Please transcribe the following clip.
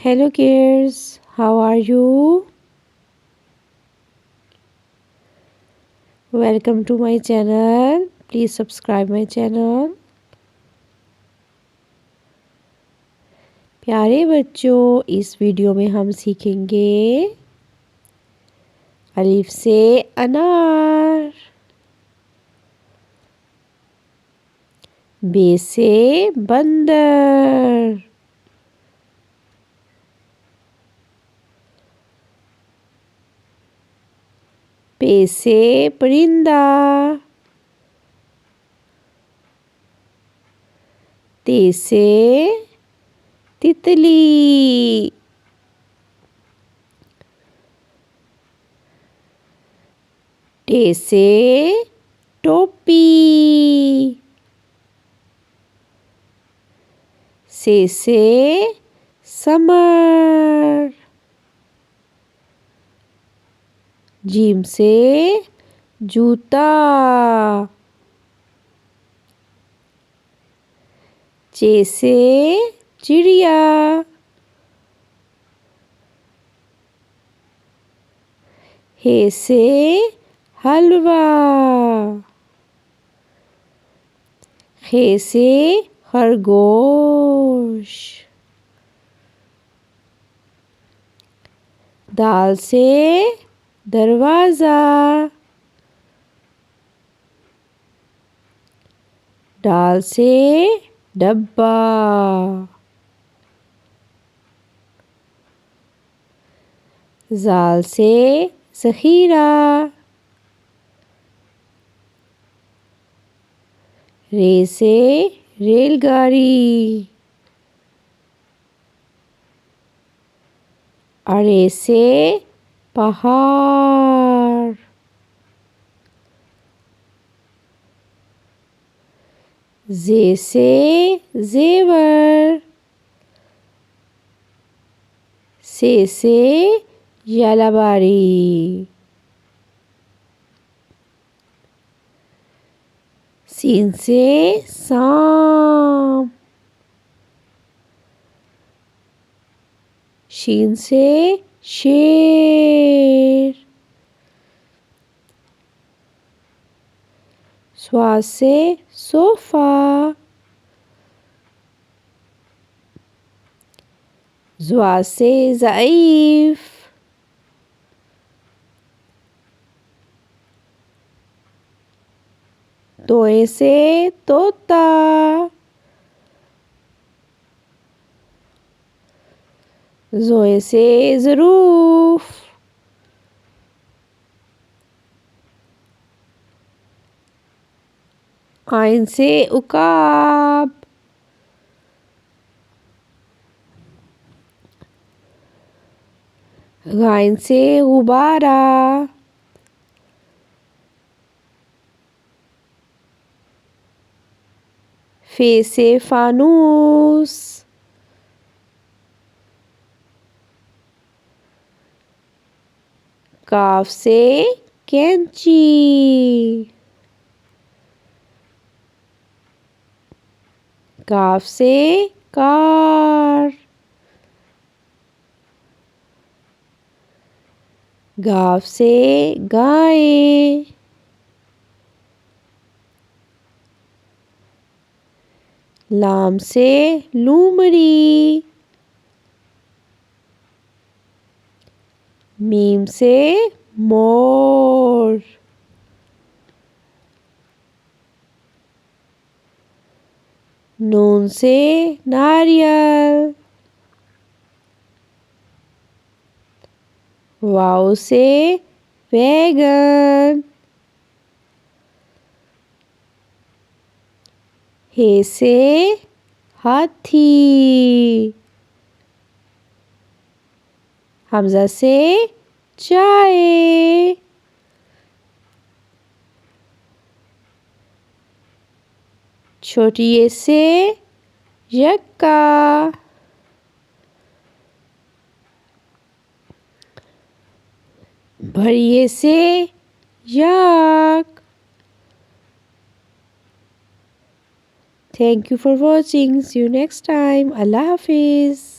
Hello kids, how are you? Welcome to my channel. Please subscribe my channel. प्यारे बच्चों, इस video में हम सीखेंगे अलिफ से अनार, बे से बंदर, पे से परिंदा, ते से तितली, टे से टोपी, से समर, जीम से जूता, चे से चिड़िया, हे से हलवा, खे से खरगोश, दाल से दरवाज़ा, डाल से डब्बा, ज़ाल से ज़ख़ीरा, रे से रेलगाड़ी, अरे से पहाड़, जे से ज़ेवर, से यालाबारी, सीन से साम, शीन से शेर, स्वाद से सोफा, ज़्वा से ज़ईफ़, तोए से तोता, ज़ोए से ज़रूफ़, आइन से उकाब, गाइन से गुब्बारा, फे से फानूस, काफ से कैंची, काफ से कार, गाफ से गाय, लाम से लूमड़ी, मीम से मोर, नून से नारियल, वाव से वैगन, हे से हाथी, हमज़ा से चाय, छोटी ये से यक्का, बड़ी ये से याक। Thank you for watching. See you next time. Allah Hafiz.